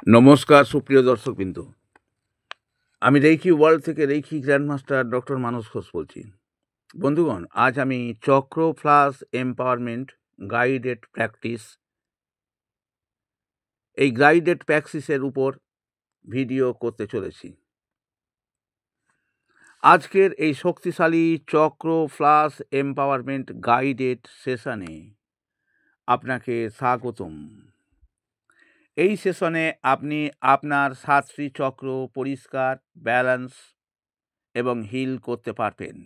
নমস্কার সুপ্রিয় দর্শকবৃন্দ। আমি রেইকি ওয়ার্ল্ড থেকে রেইকি গ্র্যান্ডমাস্টার ডক্টর মানস ঘোষ বলছি। বন্ধুগণ, আজ আমি চক্র plus empowerment guided practice guided প্র্যাকটিসের উপর ভিডিও করতে চলেছি। আজকের এই শক্তিশালী চক্র প্লাস এম্পাওয়ারমেন্ট গাইডেড সেশনে আপনাকে স্বাগতম। এই সেশনে আপনি আপনার সাতটি চক্র পরিষ্কার, ব্যালেন্স এবং হিল করতে পারবেন।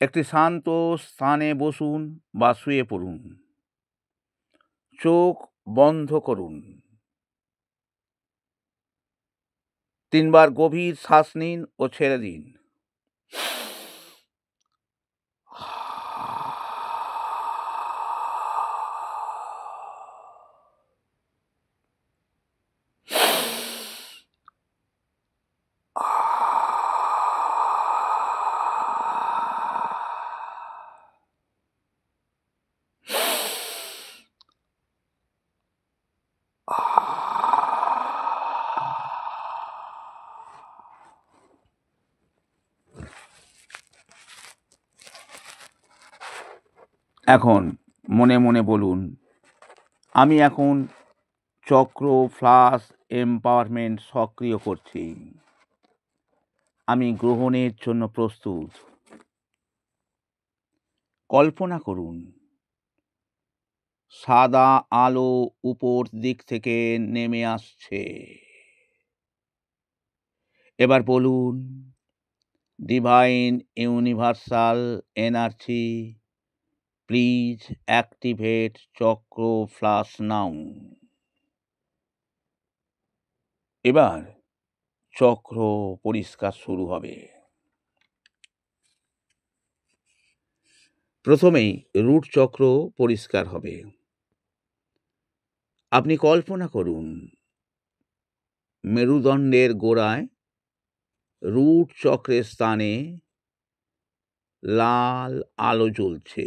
একটি শান্ত স্থানে বসুন বা শুয়ে পড়ুন। চোখ বন্ধ করুন। 3 বার গভীর শ্বাস নিন ও ছেড়ে দিন। এখন মনে মনে বলুন, আমি এখন চক্র প্লাস এম্পাওয়ারমেন্ট সক্রিয় করছি। আমি গ্রহণের জন্য প্রস্তুত। কল্পনা করুন, সাদা আলো উপর দিক থেকে নেমে আসছে। এবার বলুন, divine universal energy, please activate চক্র ফ্লাশ নাও। এবার চক্র পরিষ্কার শুরু হবে। প্রথমেই রুট চক্র পরিষ্কার হবে। আপনি কল্পনা করুন, মেরুদণ্ডের গোড়ায় রুট চক্রের স্থানে লাল আলো জ্বলছে।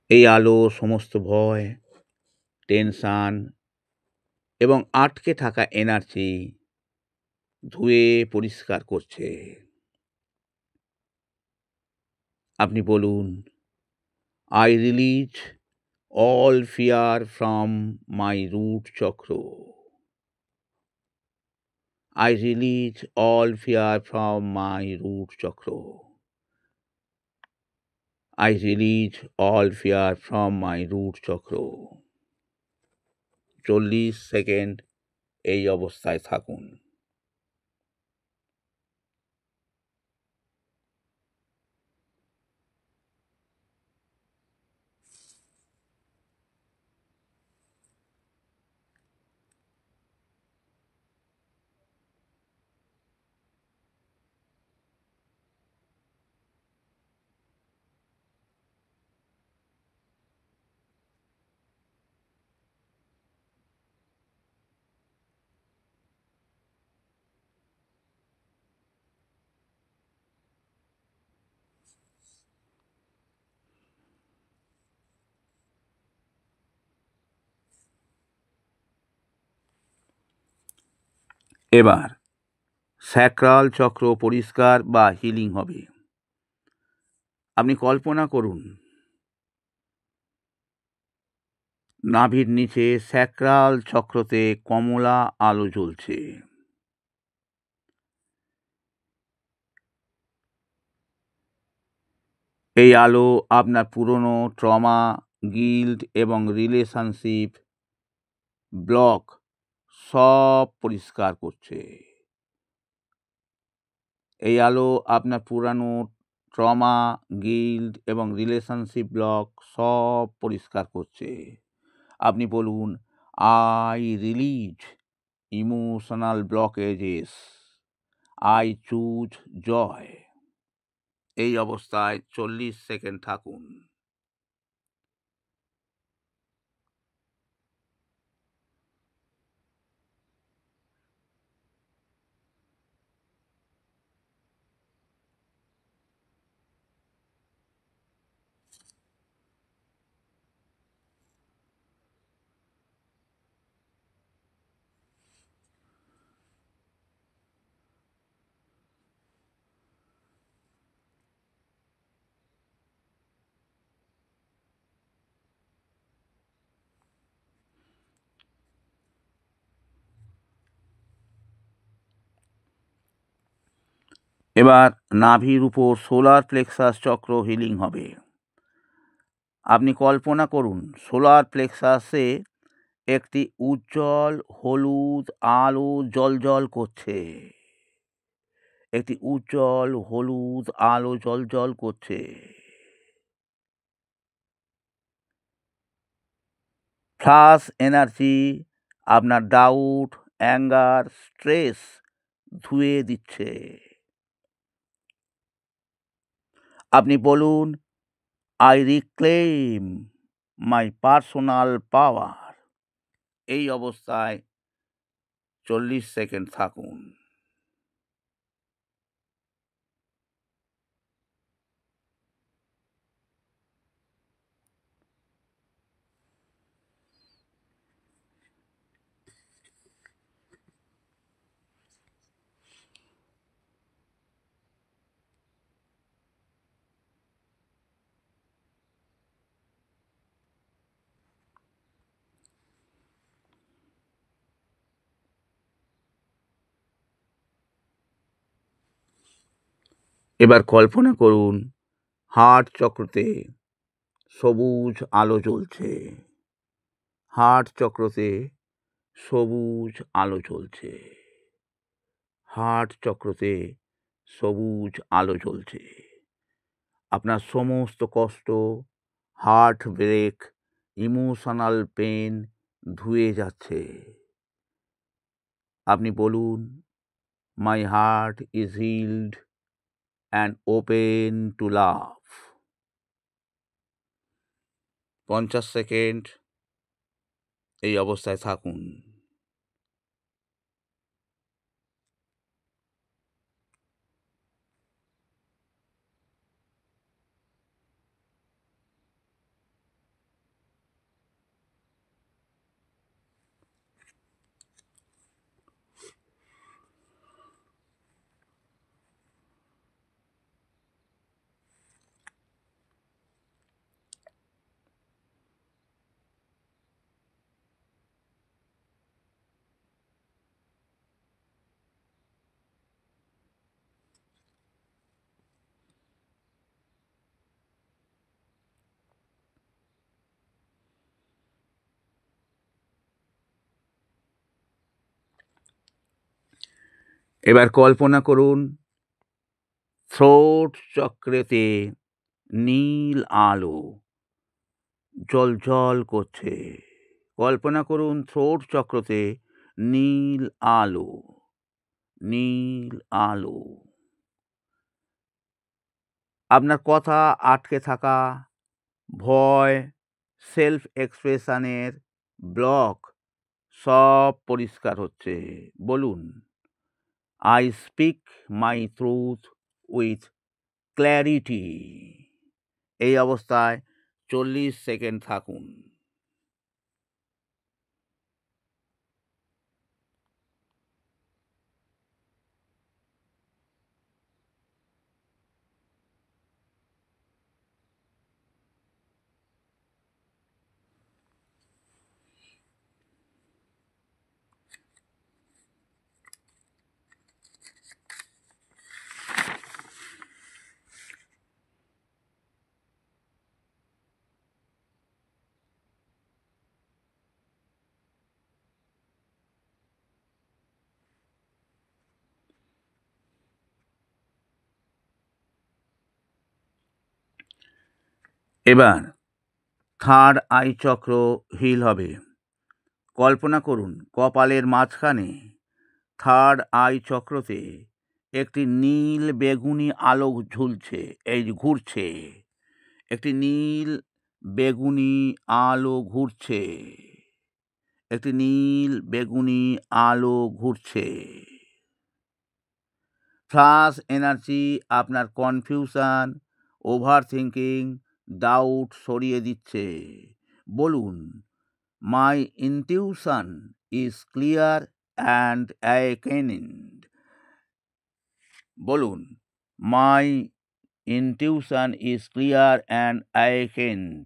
এই আলো সমস্ত ভয়, টেনশন এবং আটকে থাকা এনার্জি ধুয়ে পরিষ্কার করছে। আপনি বলুন, I release all fear from my root chakra. I release all fear from my root chakra. I release all fear from my root chakra. 40 second এই অবস্থায় থাকুন। এবার স্যাক্রাল চক্র পরিষ্কার বা হিলিং হবে। আপনি কল্পনা করুন, নাভির নিচে স্যাক্রাল চক্রতে কমলা আলো জ্বলছে। এই আলো আপনার পুরনো ট্রমা, গিল্ট এবং রিলেশনশিপ ব্লক সব পরিষ্কার করছে। এই আলো আপনার পুরানো ট্রমা, গিল্ট এবং রিলেশনশিপ ব্লক সব পরিষ্কার করছে। আপনি বলুন, I release emotional blockages, I choose joy. এই অবস্থায় 40 সেকেন্ড থাকুন। এবার নাভির উপর সোলার প্লেক্সাস চক্র হিলিং হবে। আপনি কল্পনা করুন সোলার প্লেক্সাসে একটি উজ্জ্বল হলুদ আলো জ্বলজ্বল করছে। একটি উজ্জ্বল হলুদ আলো জ্বলজ্বল করছে। ফ্লাশ এনার্জি আপনার ডাউট, অ্যাঙ্গার, স্ট্রেস ধুয়ে দিচ্ছে। আপনি বলুন, আই রিক্লেম মাই পার্সোনাল পাওয়ার। এই অবস্থায় 40 সেকেন্ড থাকুন। এবার কল্পনা করুন হার্ট চক্রতে সবুজ আলো জ্বলছে। হার্ট চক্রতে সবুজ আলো জ্বলছে। হার্ট চক্রতে সবুজ আলো জ্বলছে। আপনার সমস্ত কষ্ট, হার্ট ব্রেক, ইমোশনাল পেন ধুয়ে যাচ্ছে। আপনি বলুন, my heart is held and open to love. 50 second এই অবস্থায় থাকুন। এবার কল্পনা করুন থ্রোট চক্রেতে নীল আলো জ্বলজ্বল করছে। কল্পনা করুন থ্রোট চক্রতে নীল আলো, নীল আলো। আপনার কথা আটকে থাকা, ভয়, সেলফ এক্সপ্রেশনের ব্লক সব পরিষ্কার হচ্ছে। বলুন, I speak my truth with clarity. এই অবস্থায় 40 সেকেন্ড থাকুন। এবার থার্ড আই চক্র হিল হবে। কল্পনা করুন কপালের মাঝখানে থার্ড আই চক্রতে একটি নীল বেগুনি আলো ঝুলছে, ঘুরছে। একটি নীল বেগুনি আলো ঘুরছে। একটি নীল বেগুনি আলো ঘুরছে। ফ্লাশ এনার্জি আপনার কনফিউশন, ওভার থিঙ্কিং, ডাউট সরিয়ে দিচ্ছে। বলুন, মাই ইনটিউশন ইজ ক্লিয়ার অ্যান্ড অ্যাওয়েকেনিংড। বলুন, মাই ইনটিউশন ইজ ক্লিয়ার অ্যান্ড অ্যাওয়েকেন্ড।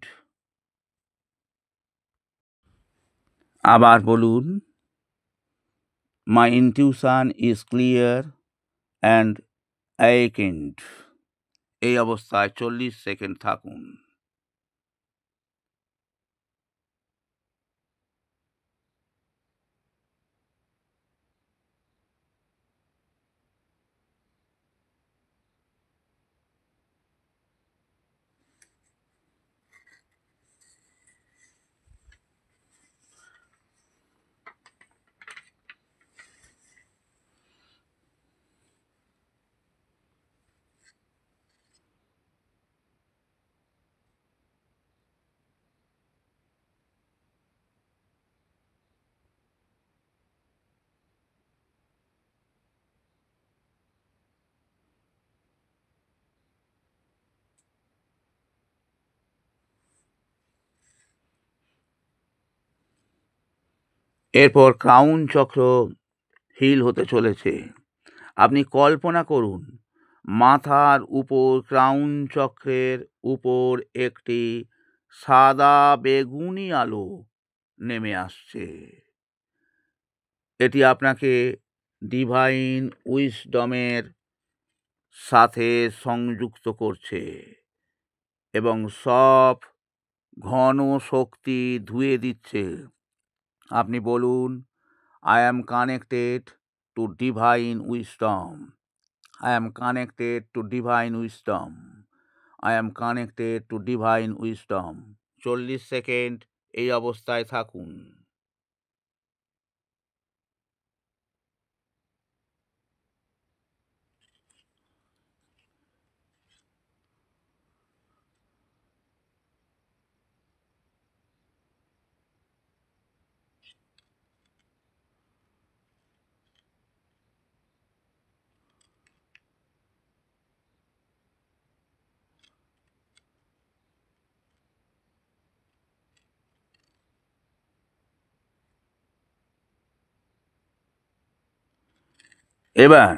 আবার বলুন, মাই ইনটিউশন ইজ ক্লিয়ার অ্যান্ড অ্যাওয়েকেন্ড। এই অবস্থায় 40 সেকেন্ড থাকুন। এরপর ক্রাউন চক্র হিল হতে চলেছে। আপনি কল্পনা করুন মাথার উপর ক্রাউন চক্রের উপর একটি সাদা বেগুনি আলো নেমে আসছে। এটি আপনাকে ডিভাইন উইসডমের সাথে সংযুক্ত করছে এবং সব ঘন শক্তি ধুয়ে দিচ্ছে। আপনি বলুন, I am connected to divine wisdom, I am connected to divine wisdom, I am connected to divine wisdom. 40 second এই অবস্থায় থাকুন। এবার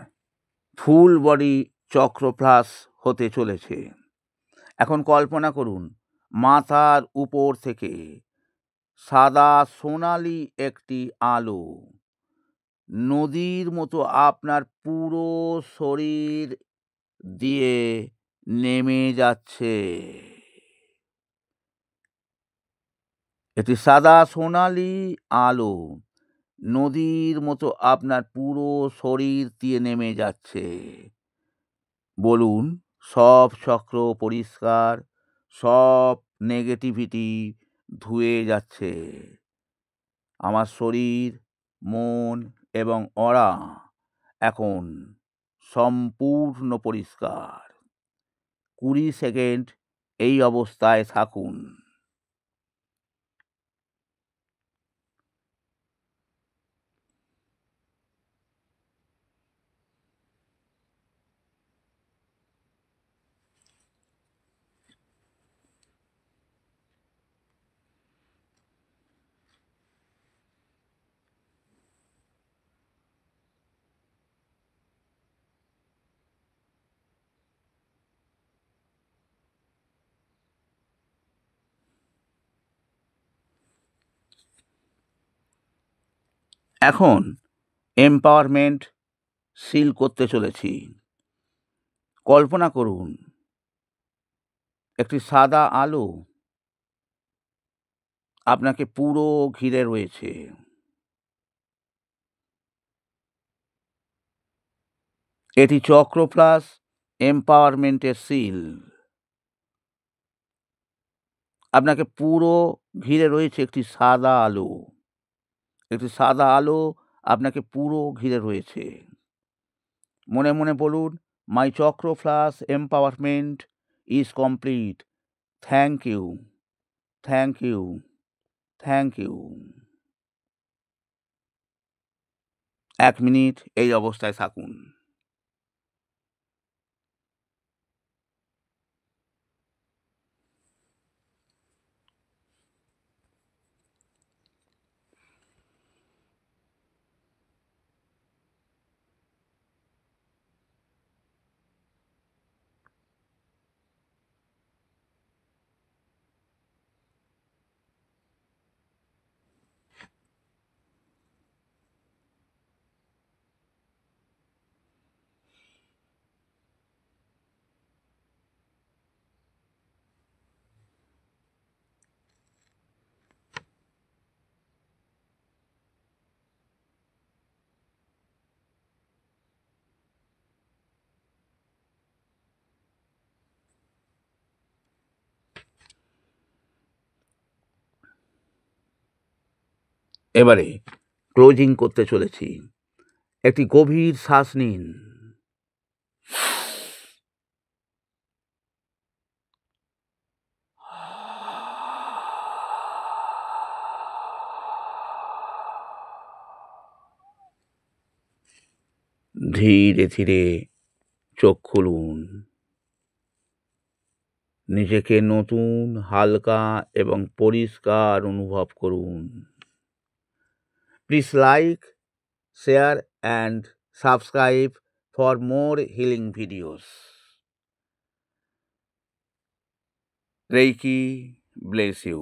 ফুল বডি চক্র প্লাস হতে চলেছে। এখন কল্পনা করুন মাথার উপর থেকে সাদা সোনালি একটি আলো নদীর মতো আপনার পুরো শরীর দিয়ে নেমে যাচ্ছে। এটি সাদা সোনালি আলো নদীর মতো আপনার পুরো শরীর দিয়ে নেমে যাচ্ছে। বলুন, সব চক্র পরিষ্কার, সব নেগেটিভিটি ধুয়ে যাচ্ছে। আমার শরীর, মন এবং অরা এখন সম্পূর্ণ পরিষ্কার। 20 সেকেন্ড এই অবস্থায় থাকুন। এখন এম্পাওয়ারমেন্ট সিল করতে চলেছি। কল্পনা করুন একটি সাদা আলো আপনাকে পুরো ঘিরে রয়েছে। এটি চক্র প্লাস এম্পাওয়ারমেন্টের সিল। আপনাকে পুরো ঘিরে রয়েছে একটি সাদা আলো। একটি সাদা আলো আপনাকে পুরো ঘিরে রয়েছে। মনে মনে বলুন, my chakra plus empowerment is complete. Thank you, thank you, thank you. 1 minute এই অবস্থায় থাকুন। এবারে ক্লোজিং করতে চলেছি। একটি গভীর শ্বাস নিন, ধীরে ধীরে চোখ খুলুন। নিজেকে নতুন, হালকা এবং পরিষ্কার অনুভব করুন। Please like, share and subscribe for more healing videos. Reiki bless you.